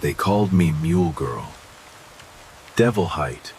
They called me Mule Girl. Devil height.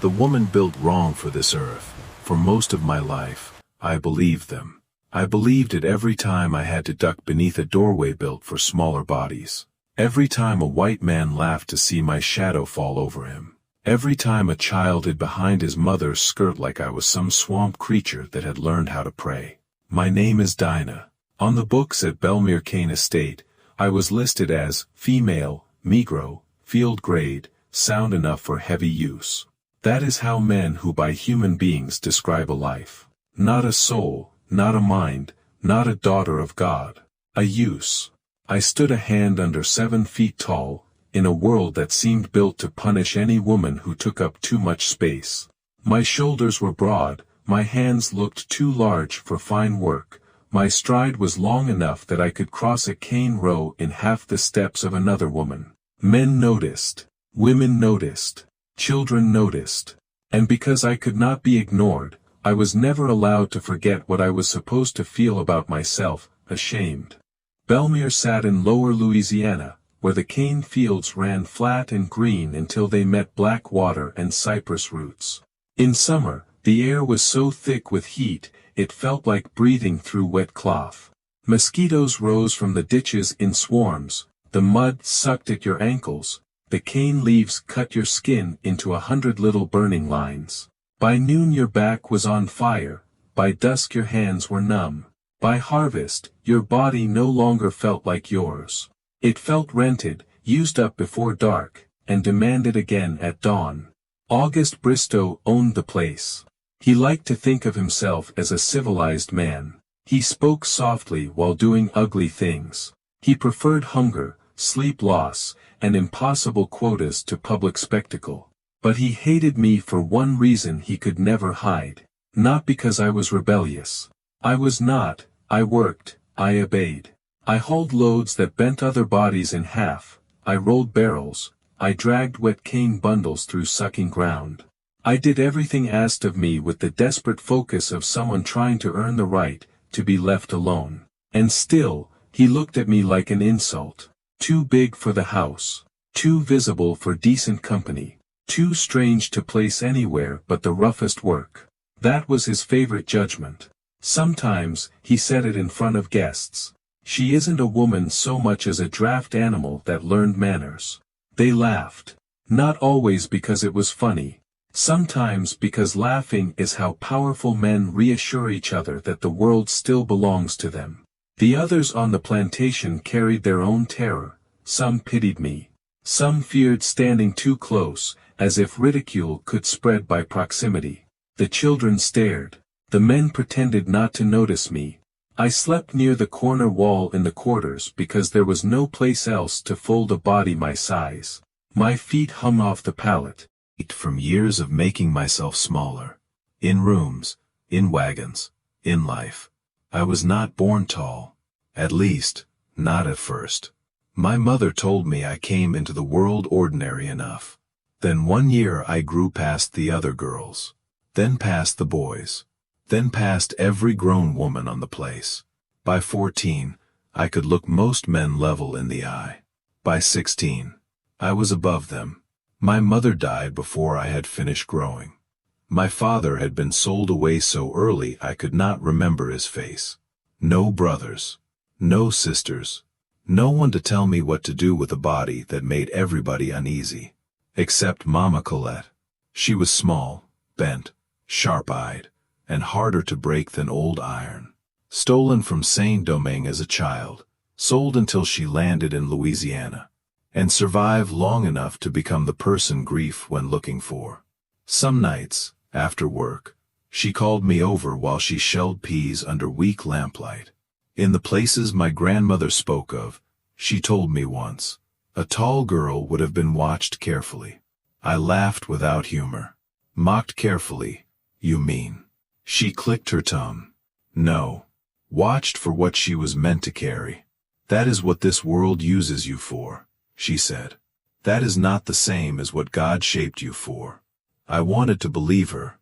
The woman built wrong for this earth. For most of my life, I believed them. I believed it every time I had to duck beneath a doorway built for smaller bodies. Every time a white man laughed to see my shadow fall over him. Every time a child hid behind his mother's skirt like I was some swamp creature that had learned how to pray. My name is Dinah. On the books at Belmere Kane Estate, I was listed as female, Negro, field grade, sound enough for heavy use. That is how men who buy human beings describe a life. Not a soul, not a mind, not a daughter of God. A use. I stood a hand under 7 feet tall, in a world that seemed built to punish any woman who took up too much space. My shoulders were broad, my hands looked too large for fine work, my stride was long enough that I could cross a cane row in half the steps of another woman. Men noticed. Women noticed. Children noticed. And because I could not be ignored, I was never allowed to forget what I was supposed to feel about myself, ashamed. Belmere sat in lower Louisiana, where the cane fields ran flat and green until they met black water and cypress roots. In summer, the air was so thick with heat, it felt like breathing through wet cloth. Mosquitoes rose from the ditches in swarms, the mud sucked at your ankles, the cane leaves cut your skin into 100 little burning lines. By noon your back was on fire, by dusk your hands were numb. By harvest, your body no longer felt like yours. It felt rented, used up before dark, and demanded again at dawn. August Bristow owned the place. He liked to think of himself as a civilized man. He spoke softly while doing ugly things. He preferred hunger, sleep loss, and impossible quotas to public spectacle. But he hated me for one reason he could never hide. Not because I was rebellious. I was not. I worked. I obeyed. I hauled loads that bent other bodies in half. I rolled barrels. I dragged wet cane bundles through sucking ground. I did everything asked of me with the desperate focus of someone trying to earn the right to be left alone. And still, he looked at me like an insult. Too big for the house. Too visible for decent company. Too strange to place anywhere but the roughest work. That was his favorite judgment. Sometimes, he said it in front of guests. She isn't a woman so much as a draft animal that learned manners. They laughed. Not always because it was funny. Sometimes because laughing is how powerful men reassure each other that the world still belongs to them. The others on the plantation carried their own terror. Some pitied me. Some feared standing too close, as if ridicule could spread by proximity. The children stared. The men pretended not to notice me. I slept near the corner wall in the quarters because there was no place else to fold a body my size. My feet hung off the pallet. From years of making myself smaller. In rooms, in wagons, in life. I was not born tall. At least, not at first. My mother told me I came into the world ordinary enough. Then one year I grew past the other girls. Then past the boys. Then past every grown woman on the place. By 14, I could look most men level in the eye. By 16, I was above them. My mother died before I had finished growing. My father had been sold away so early I could not remember his face. No brothers. No sisters. No one to tell me what to do with a body that made everybody uneasy. Except Mama Colette. She was small, bent, sharp-eyed, and harder to break than old iron. Stolen from Saint-Domingue as a child, sold until she landed in Louisiana, and survived long enough to become the person grief went looking for. Some nights, after work, she called me over while she shelled peas under weak lamplight. In the places my grandmother spoke of, she told me once, a tall girl would have been watched carefully. I laughed without humor. Mocked carefully, you mean? She clicked her tongue. No. Watched for what she was meant to carry. That is what this world uses you for, she said. That is not the same as what God shaped you for. I wanted to believe her.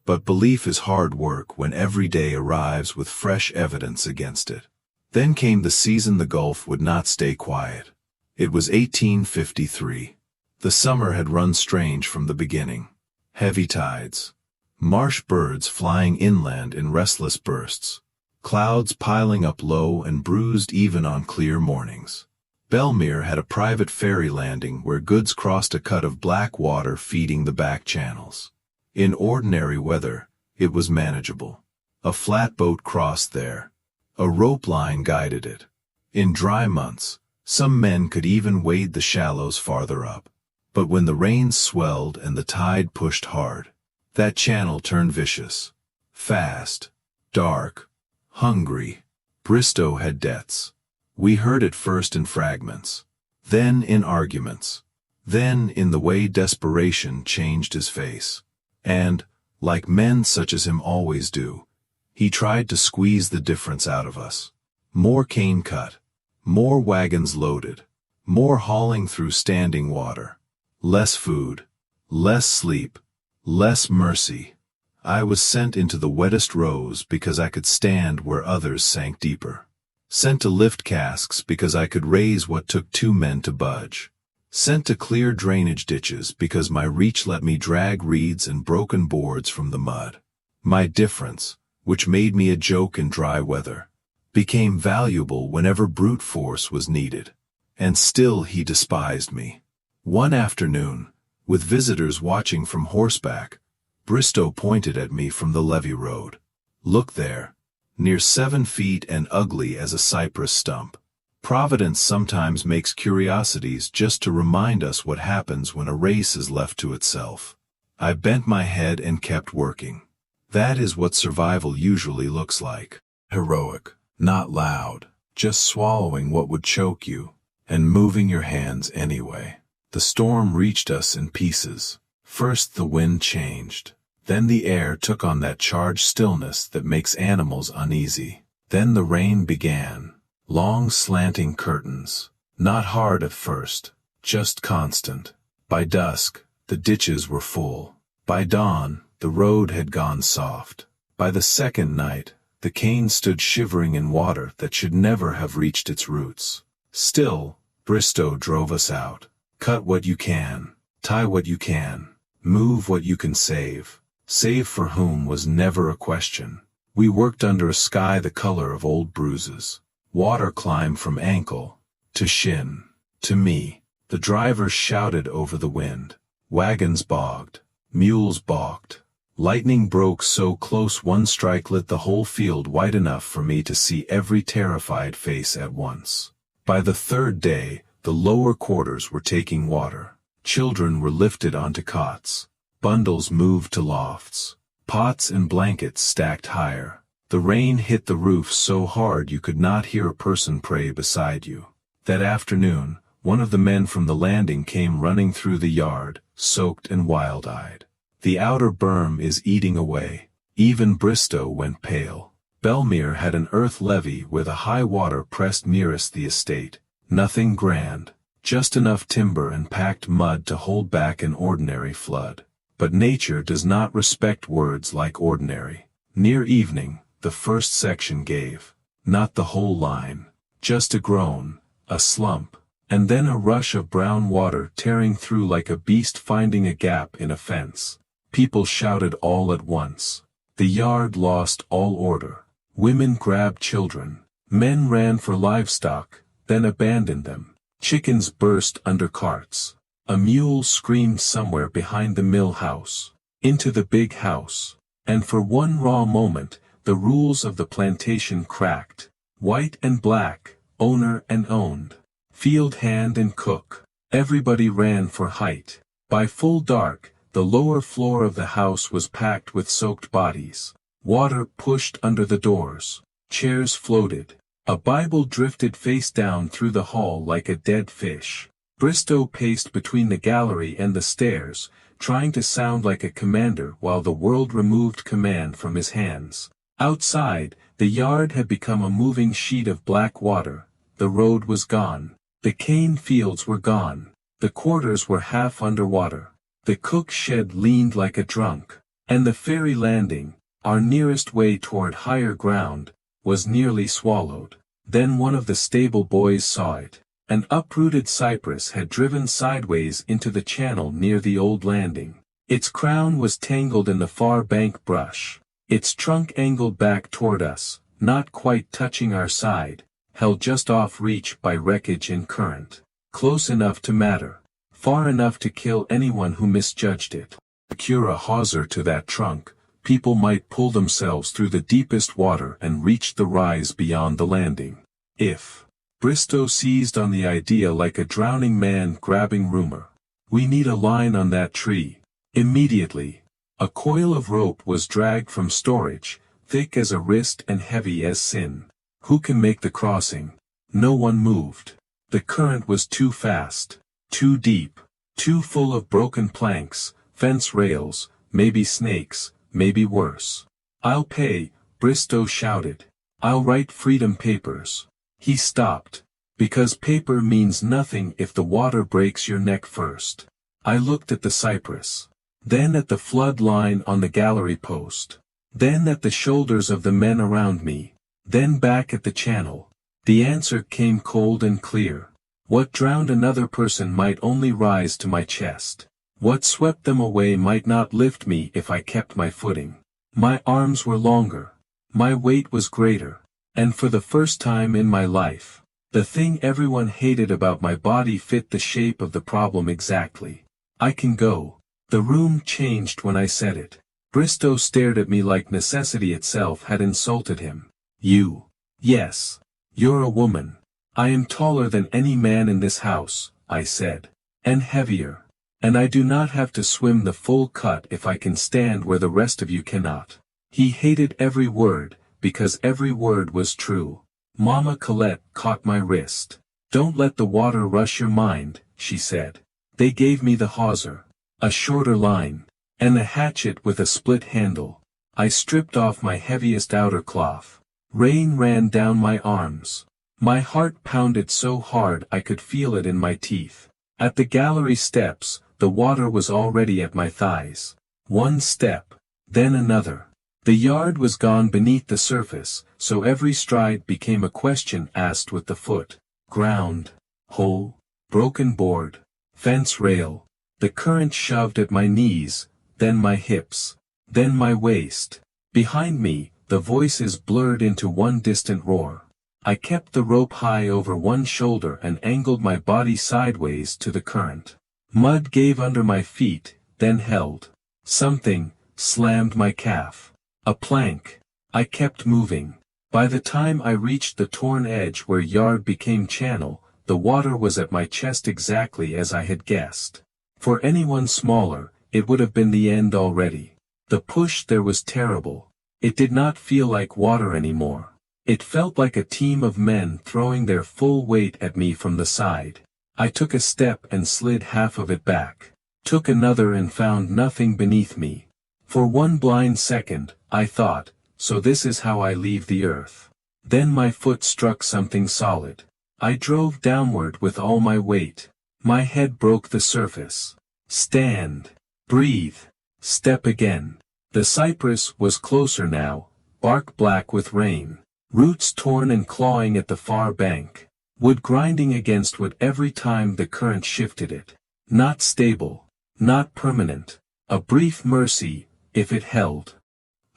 But belief is hard work when every day arrives with fresh evidence against it. Then came the season the Gulf would not stay quiet. It was 1853. The summer had run strange from the beginning. Heavy tides. Marsh birds flying inland in restless bursts. Clouds piling up low and bruised even on clear mornings. Belmere had a private ferry landing where goods crossed a cut of black water feeding the back channels. In ordinary weather, it was manageable. A flatboat crossed there. A rope line guided it. In dry months, some men could even wade the shallows farther up. But when the rains swelled and the tide pushed hard, that channel turned vicious. Fast, dark, hungry, Bristow had debts. We heard it first in fragments, then in arguments, then in the way desperation changed his face. And, like men such as him always do, he tried to squeeze the difference out of us. More cane cut, more wagons loaded, more hauling through standing water. Less food, less sleep, less mercy. I was sent into the wettest rows because I could stand where others sank deeper. Sent to lift casks because I could raise what took 2 men to budge. Sent to clear drainage ditches because my reach let me drag reeds and broken boards from the mud. My difference, which made me a joke in dry weather, became valuable whenever brute force was needed. And still he despised me. One afternoon, with visitors watching from horseback, Bristow pointed at me from the levee road. Look there. Near 7 feet and ugly as a cypress stump. Providence sometimes makes curiosities just to remind us what happens when a race is left to itself. I bent my head and kept working. That is what survival usually looks like. Heroic, not loud, just swallowing what would choke you, and moving your hands anyway. The storm reached us in pieces. First the wind changed. Then the air took on that charged stillness that makes animals uneasy. Then the rain began. Long slanting curtains. Not hard at first, just constant. By dusk, the ditches were full. By dawn, the road had gone soft. By the second night, the cane stood shivering in water that should never have reached its roots. Still, Bristow drove us out. Cut what you can. Tie what you can. Move what you can save. Save for whom was never a question. We worked under a sky the color of old bruises. Water climbed from ankle to shin. To me, the drivers shouted over the wind. Wagons bogged. Mules balked. Lightning broke so close one strike lit the whole field wide enough for me to see every terrified face at once. By the 3rd day, the lower quarters were taking water. Children were lifted onto cots. Bundles moved to lofts. Pots and blankets stacked higher. The rain hit the roof so hard you could not hear a person pray beside you. That afternoon, one of the men from the landing came running through the yard, soaked and wild-eyed. The outer berm is eating away. Even Bristow went pale. Belmere had an earth levee where the high water pressed nearest the estate. Nothing grand, just enough timber and packed mud to hold back an ordinary flood. But nature does not respect words like ordinary. Near evening, the first section gave. Not the whole line. Just a groan, a slump, and then a rush of brown water tearing through like a beast finding a gap in a fence. People shouted all at once. The yard lost all order. Women grabbed children. Men ran for livestock, then abandoned them. Chickens burst under carts. A mule screamed somewhere behind the mill house. Into the big house. And for one raw moment, the rules of the plantation cracked. White and black, owner and owned. Field hand and cook. Everybody ran for height. By full dark, the lower floor of the house was packed with soaked bodies. Water pushed under the doors. Chairs floated. A Bible drifted face down through the hall like a dead fish. Bristow paced between the gallery and the stairs, trying to sound like a commander while the world removed command from his hands. Outside, the yard had become a moving sheet of black water. The road was gone. The cane fields were gone. The quarters were half underwater. The cook shed leaned like a drunk. And the ferry landing, our nearest way toward higher ground, was nearly swallowed. Then one of the stable boys saw it. An uprooted cypress had driven sideways into the channel near the old landing. Its crown was tangled in the far bank brush. Its trunk angled back toward us, not quite touching our side, held just off reach by wreckage and current. Close enough to matter. Far enough to kill anyone who misjudged it. Secure a hawser to that trunk, people might pull themselves through the deepest water and reach the rise beyond the landing. If Bristow seized on the idea like a drowning man grabbing rumor. We need a line on that tree. Immediately. A coil of rope was dragged from storage, thick as a wrist and heavy as sin. Who can make the crossing? No one moved. The current was too fast, too deep, too full of broken planks, fence rails, maybe snakes, maybe worse. I'll pay, Bristow shouted. I'll write freedom papers. He stopped. Because paper means nothing if the water breaks your neck first. I looked at the cypress. Then at the flood line on the gallery post. Then at the shoulders of the men around me. Then back at the channel. The answer came cold and clear. What drowned another person might only rise to my chest. What swept them away might not lift me if I kept my footing. My arms were longer. My weight was greater. And for the first time in my life, the thing everyone hated about my body fit the shape of the problem exactly. I can go. The room changed when I said it. Bristow stared at me like necessity itself had insulted him. You. Yes. You're a woman. I am taller than any man in this house, I said. And heavier. And I do not have to swim the full cut if I can stand where the rest of you cannot. He hated every word, because every word was true. Mama Colette caught my wrist. Don't let the water rush your mind, she said. They gave me the hawser. A shorter line. And a hatchet with a split handle. I stripped off my heaviest outer cloth. Rain ran down my arms. My heart pounded so hard I could feel it in my teeth. At the gallery steps, the water was already at my thighs. One step. Then another. The yard was gone beneath the surface, so every stride became a question asked with the foot. Ground. Hole. Broken board. Fence rail. The current shoved at my knees, then my hips, then my waist. Behind me, the voices blurred into one distant roar. I kept the rope high over one shoulder and angled my body sideways to the current. Mud gave under my feet, then held. Something slammed my calf. A plank. I kept moving. By the time I reached the torn edge where yard became channel, the water was at my chest exactly as I had guessed. For anyone smaller, it would have been the end already. The push there was terrible. It did not feel like water anymore. It felt like a team of men throwing their full weight at me from the side. I took a step and slid half of it back. Took another and found nothing beneath me. For one blind second, I thought, so this is how I leave the earth. Then my foot struck something solid. I drove downward with all my weight. My head broke the surface. Stand. Breathe. Step again. The cypress was closer now, bark black with rain. Roots torn and clawing at the far bank. Wood grinding against wood every time the current shifted it. Not stable. Not permanent. A brief mercy, if it held.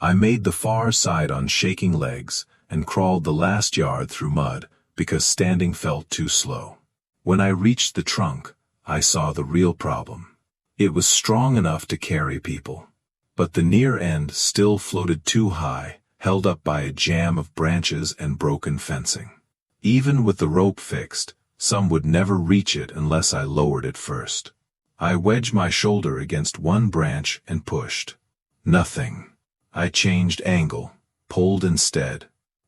I made the far side on shaking legs, and crawled the last yard through mud, because standing felt too slow. When I reached the trunk, I saw the real problem. It was strong enough to carry people. But the near end still floated too high, held up by a jam of branches and broken fencing. Even with the rope fixed, some would never reach it unless I lowered it first. I wedged my shoulder against one branch and pushed. Nothing. I changed angle, pulled instead.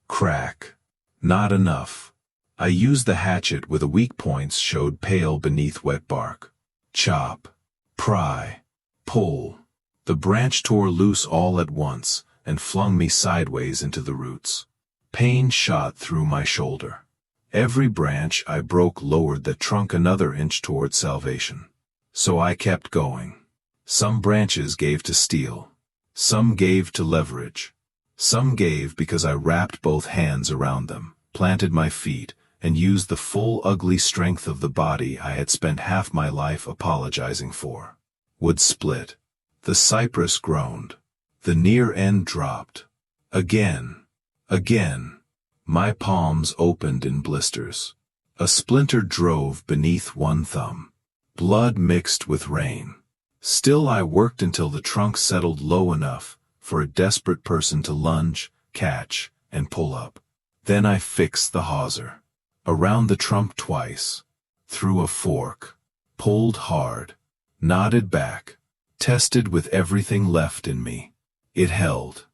Crack. Not enough. I used the hatchet with the weak points showed pale beneath wet bark. Chop. Pry. Pull. The branch tore loose all at once, and flung me sideways into the roots. Pain shot through my shoulder. Every branch I broke lowered the trunk another inch toward salvation. So I kept going. Some branches gave to steel. Some gave to leverage. Some gave because I wrapped both hands around them, planted my feet, and used the full ugly strength of the body I had spent half my life apologizing for. Wood split. The cypress groaned. The near end dropped. Again. Again. My palms opened in blisters. A splinter drove beneath one thumb. Blood mixed with rain. Still I worked until the trunk settled low enough for a desperate person to lunge, catch, and pull up. Then I fixed the hawser. Around the trunk twice. Through a fork. Pulled hard. Nodded back. Tested with everything left in me. It held.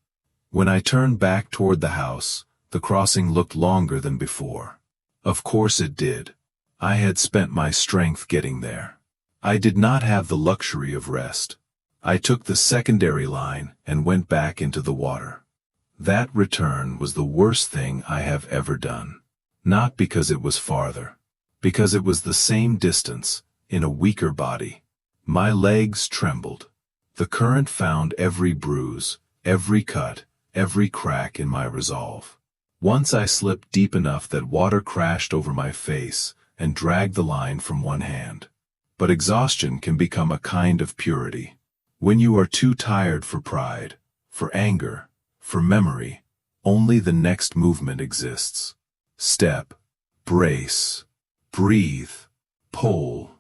When I turned back toward the house, the crossing looked longer than before. Of course it did. I had spent my strength getting there. I did not have the luxury of rest. I took the secondary line and went back into the water. That return was the worst thing I have ever done. Not because it was farther. Because it was the same distance, in a weaker body. My legs trembled. The current found every bruise, every cut, every crack in my resolve. Once I slipped deep enough that water crashed over my face and dragged the line from one hand. But exhaustion can become a kind of purity. When you are too tired for pride, for anger, for memory, only the next movement exists. Step, brace, breathe, pull,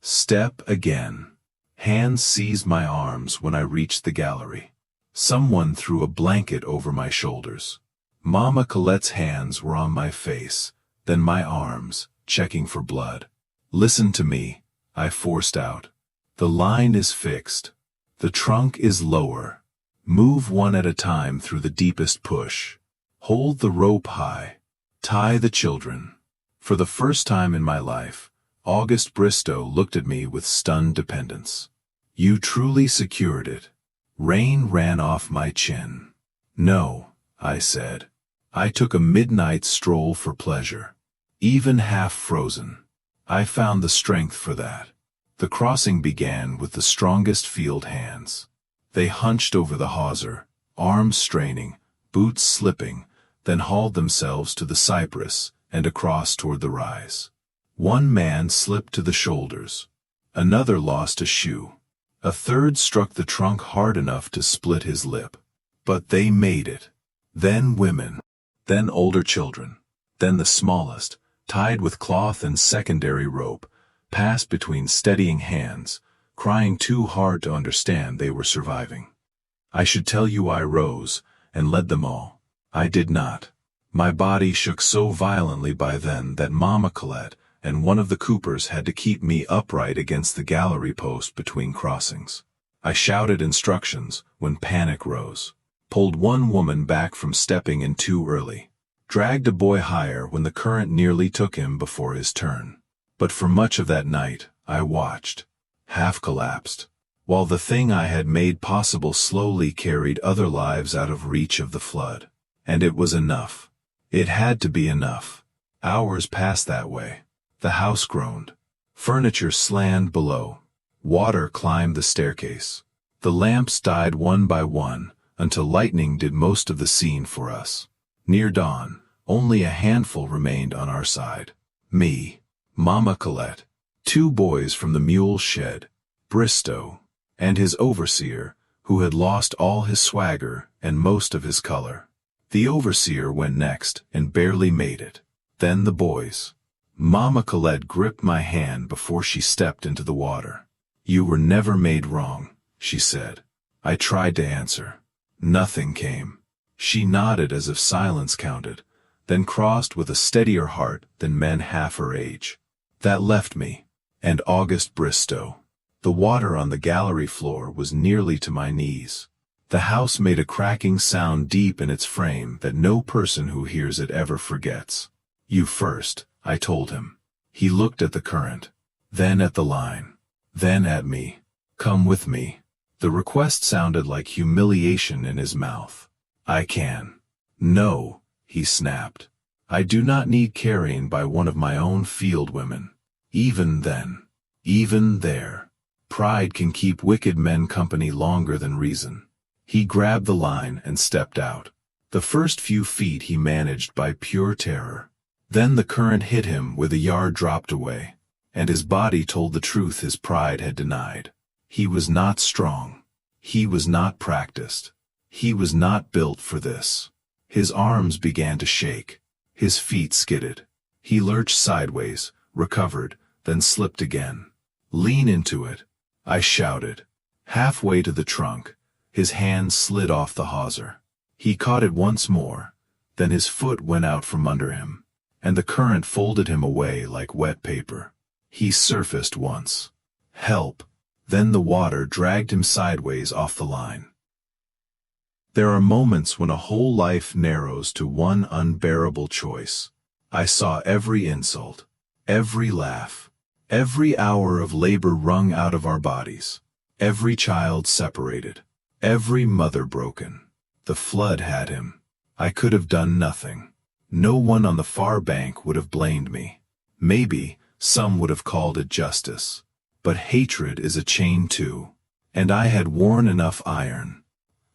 step again. Hands seized my arms when I reached the gallery. Someone threw a blanket over my shoulders. Mama Colette's hands were on my face, then my arms, checking for blood. Listen to me, I forced out. The line is fixed. The trunk is lower. Move one at a time through the deepest push. Hold the rope high. Tie the children. For the first time in my life, August Bristow looked at me with stunned dependence. You truly secured it. Rain ran off my chin. No, I said. I took a midnight stroll for pleasure. Even half frozen. I found the strength for that. The crossing began with the strongest field hands. They hunched over the hawser, arms straining, boots slipping, then hauled themselves to the cypress and across toward the rise. One man slipped to the shoulders. Another lost a shoe. A third struck the trunk hard enough to split his lip. But they made it. Then women. Then older children. Then the smallest, tied with cloth and secondary rope, passed between steadying hands, crying too hard to understand they were surviving. I should tell you I rose, and led them all. I did not. My body shook so violently by then that Mama Colette and one of the Coopers had to keep me upright against the gallery post between crossings. I shouted instructions when panic rose, pulled one woman back from stepping in too early, dragged a boy higher when the current nearly took him before his turn. But for much of that night, I watched, half collapsed, while the thing I had made possible slowly carried other lives out of reach of the flood. And it was enough. It had to be enough. Hours passed that way. The house groaned. Furniture slammed below. Water climbed the staircase. The lamps died one by one, until lightning did most of the scene for us. Near dawn, only a handful remained on our side. Me, Mama Colette, two boys from the mule shed, Bristow, and his overseer, who had lost all his swagger and most of his color. The overseer went next and barely made it. Then the boys. Mama Colette gripped my hand before she stepped into the water. You were never made wrong, she said. I tried to answer. Nothing came. She nodded as if silence counted, then crossed with a steadier heart than men half her age. That left me, and August Bristow. The water on the gallery floor was nearly to my knees. The house made a cracking sound deep in its frame that no person who hears it ever forgets. You first, I told him. He looked at the current, then at the line, then at me. Come with me. The request sounded like humiliation in his mouth. I can. No, he snapped. I do not need carrying by one of my own field women. Even then, even there, pride can keep wicked men company longer than reason. He grabbed the line and stepped out. The first few feet he managed by pure terror. Then the current hit him where the yard dropped away, and his body told the truth his pride had denied. He was not strong. He was not practiced. He was not built for this. His arms began to shake. His feet skidded. He lurched sideways, recovered, then slipped again. "Lean into it," I shouted. Halfway to the trunk, his hand slid off the hawser. He caught it once more, then his foot went out from under him, and the current folded him away like wet paper. He surfaced once. Help! Then the water dragged him sideways off the line. There are moments when a whole life narrows to one unbearable choice. I saw every insult, every laugh, every hour of labor wrung out of our bodies, every child separated, every mother broken. The flood had him. I could have done nothing. No one on the far bank would have blamed me. Maybe some would have called it justice. But hatred is a chain too, and I had worn enough iron.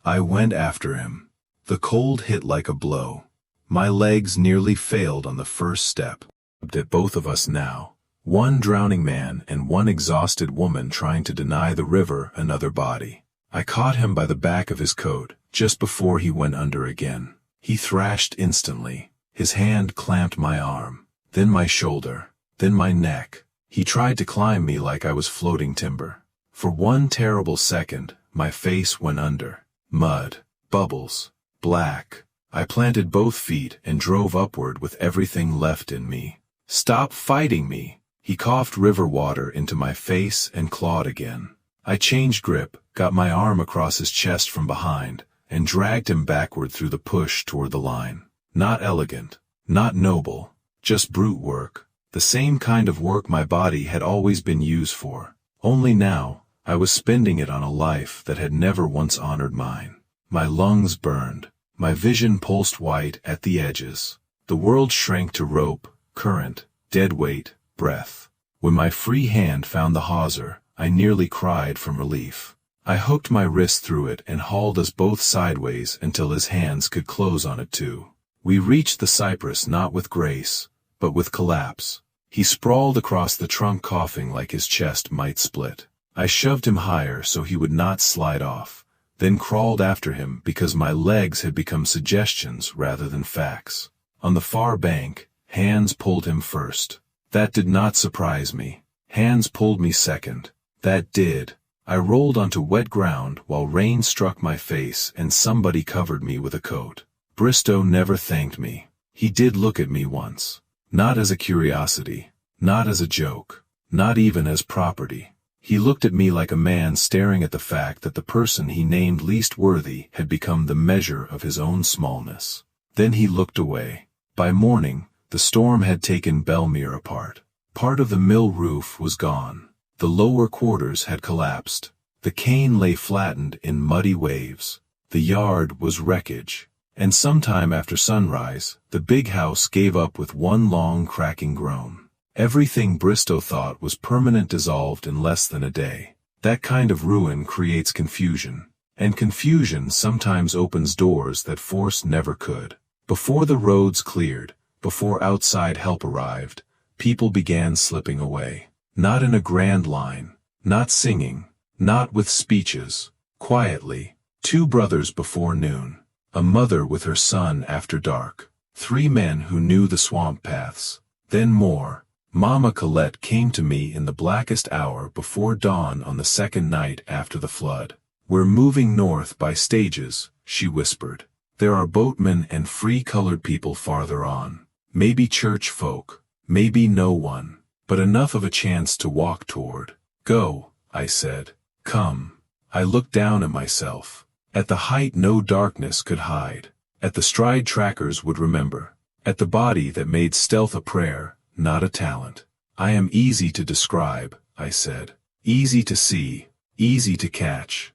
I went after him. The cold hit like a blow. My legs nearly failed on the first step. At both of us now, one drowning man and one exhausted woman trying to deny the river another body. I caught him by the back of his coat, just before he went under again. He thrashed instantly. His hand clamped my arm, then my shoulder, then my neck. He tried to climb me like I was floating timber. For one terrible second, my face went under. Mud, bubbles, black. I planted both feet and drove upward with everything left in me. "Stop fighting me!" He coughed river water into my face and clawed again. I changed grip, got my arm across his chest from behind, and dragged him backward through the push toward the line. Not elegant, not noble, just brute work. The same kind of work my body had always been used for. Only now, I was spending it on a life that had never once honored mine. My lungs burned. My vision pulsed white at the edges. The world shrank to rope, current, dead weight, breath. When my free hand found the hawser, I nearly cried from relief. I hooked my wrist through it and hauled us both sideways until his hands could close on it too. We reached the cypress not with grace, but with collapse. He sprawled across the trunk coughing like his chest might split. I shoved him higher so he would not slide off, then crawled after him because my legs had become suggestions rather than facts. On the far bank, hands pulled him first. That did not surprise me. Hands pulled me second. That did. I rolled onto wet ground while rain struck my face and somebody covered me with a coat. Bristow never thanked me. He did look at me once. Not as a curiosity, not as a joke, not even as property. He looked at me like a man staring at the fact that the person he named least worthy had become the measure of his own smallness. Then he looked away. By morning, the storm had taken Belmere apart. Part of the mill roof was gone. The lower quarters had collapsed. The cane lay flattened in muddy waves. The yard was wreckage. And sometime after sunrise, the big house gave up with one long cracking groan. Everything Bristow thought was permanent dissolved in less than a day. That kind of ruin creates confusion. And confusion sometimes opens doors that force never could. Before the roads cleared, before outside help arrived, people began slipping away. Not in a grand line, not singing, not with speeches, quietly. 2 brothers before noon. A mother with her son after dark. 3 men who knew the swamp paths. Then more. Mama Colette came to me in the blackest hour before dawn on the second night after the flood. "We're moving north by stages," she whispered. "There are boatmen and free colored people farther on. Maybe church folk, maybe no one, but enough of a chance to walk toward." "Go," I said. "Come." I looked down at myself. At the height no darkness could hide. At the stride trackers would remember. At the body that made stealth a prayer, not a talent. "I am easy to describe," I said. "Easy to see, easy to catch.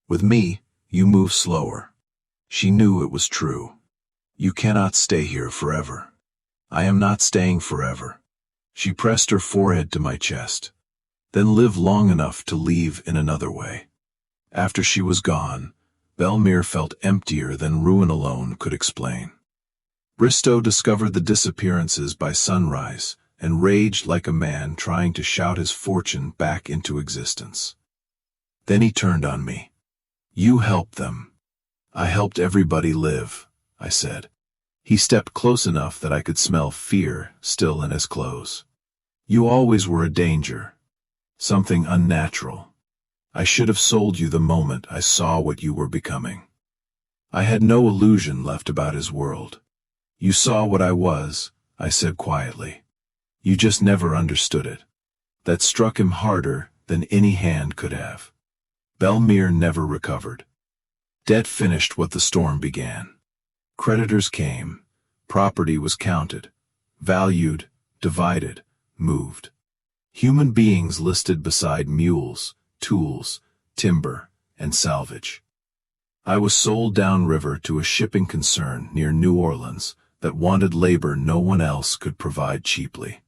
With me, you move slower." She knew it was true. "You cannot stay here forever." "I am not staying forever." She pressed her forehead to my chest. "Then live long enough to leave in another way." After she was gone, Belmere felt emptier than ruin alone could explain. Bristow discovered the disappearances by sunrise and raged like a man trying to shout his fortune back into existence. Then he turned on me. "You helped them." "I helped everybody live," I said. He stepped close enough that I could smell fear still in his clothes. "You always were a danger. Something unnatural. I should have sold you the moment I saw what you were becoming." I had no illusion left about his world. "You saw what I was," I said quietly. "You just never understood it." That struck him harder than any hand could have. Belmere never recovered. Debt finished what the storm began. Creditors came. Property was counted, valued, divided, moved. Human beings listed beside mules, tools, timber, and salvage. I was sold downriver to a shipping concern near New Orleans that wanted labor no one else could provide cheaply.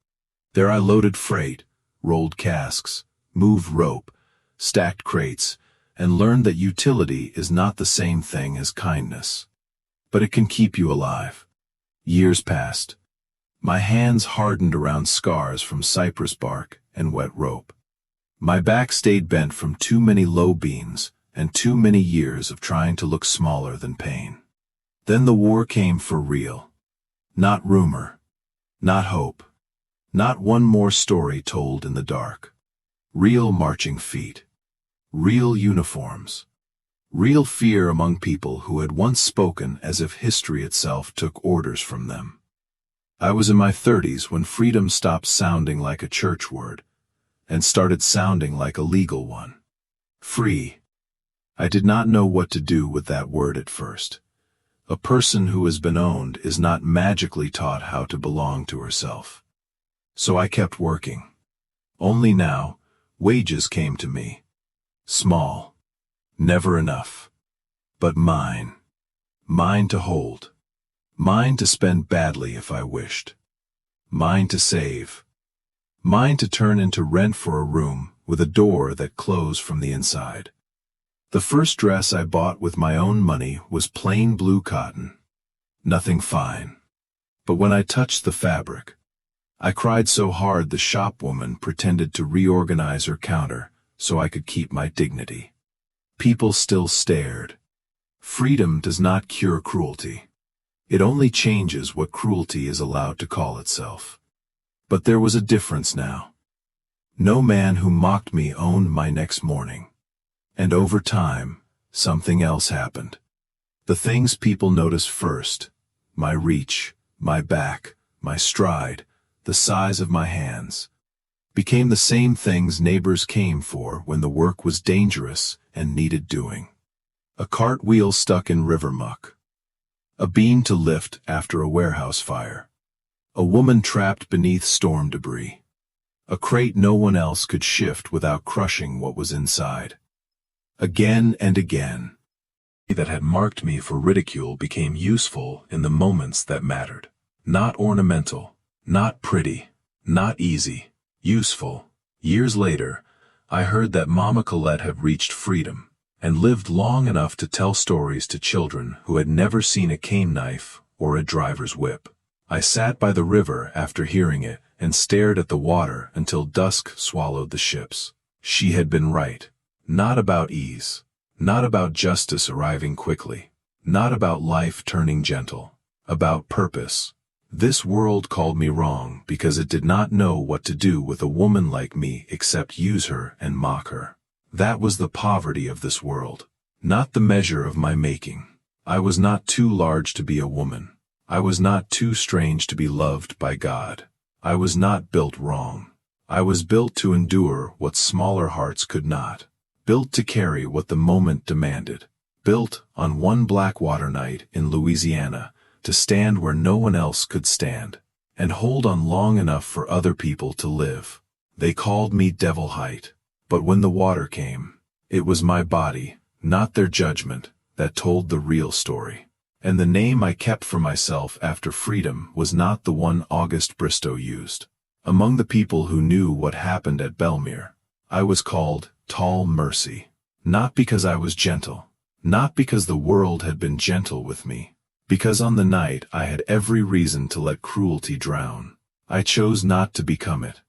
There I loaded freight, rolled casks, moved rope, stacked crates, and learned that utility is not the same thing as kindness. But it can keep you alive. Years passed. My hands hardened around scars from cypress bark and wet rope. My back stayed bent from too many low beams and too many years of trying to look smaller than pain. Then the war came for real. Not rumor. Not hope. Not one more story told in the dark. Real marching feet. Real uniforms. Real fear among people who had once spoken as if history itself took orders from them. I was in my 30s when freedom stopped sounding like a church word and started sounding like a legal one. Free. I did not know what to do with that word at first. A person who has been owned is not magically taught how to belong to herself. So I kept working. Only now, wages came to me. Small. Never enough. But mine. Mine to hold. Mine to spend badly if I wished. Mine to save. Mine to turn into rent for a room with a door that closed from the inside. The first dress I bought with my own money was plain blue cotton. Nothing fine. But when I touched the fabric, I cried so hard the shopwoman pretended to reorganize her counter so I could keep my dignity. People still stared. Freedom does not cure cruelty. It only changes what cruelty is allowed to call itself. But there was a difference now. No man who mocked me owned my next morning. And over time, something else happened. The things people notice first, my reach, my back, my stride, the size of my hands, became the same things neighbors came for when the work was dangerous and needed doing. A cartwheel stuck in river muck. A beam to lift after a warehouse fire. A woman trapped beneath storm debris. A crate no one else could shift without crushing what was inside. Again and again, that had marked me for ridicule became useful in the moments that mattered. Not ornamental, not pretty, not easy, useful. Years later, I heard that Mama Colette had reached freedom and lived long enough to tell stories to children who had never seen a cane knife or a driver's whip. I sat by the river after hearing it and stared at the water until dusk swallowed the ships. She had been right. Not about ease, not about justice arriving quickly, not about life turning gentle, about purpose. This world called me wrong because it did not know what to do with a woman like me except use her and mock her. That was the poverty of this world, not the measure of my making. I was not too large to be a woman. I was not too strange to be loved by God. I was not built wrong. I was built to endure what smaller hearts could not. Built to carry what the moment demanded. Built, on one Blackwater night in Louisiana, to stand where no one else could stand, and hold on long enough for other people to live. They called me Devil Height, but when the water came, it was my body, not their judgment, that told the real story. And the name I kept for myself after freedom was not the one August Bristow used. Among the people who knew what happened at Belmere, I was called Tall Mercy, not because I was gentle, not because the world had been gentle with me, Because on the night I had every reason to let cruelty drown, I chose not to become it.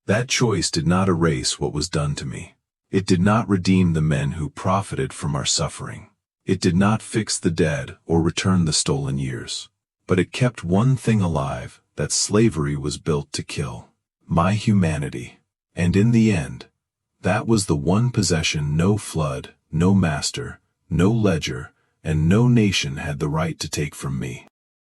That choice did not erase what was done to me. It did not redeem the men who profited from our suffering. It did not fix the dead or return the stolen years. But it kept one thing alive that slavery was built to kill: my humanity. And in the end, that was the one possession no flood, no master, no ledger, and no nation had the right to take from me.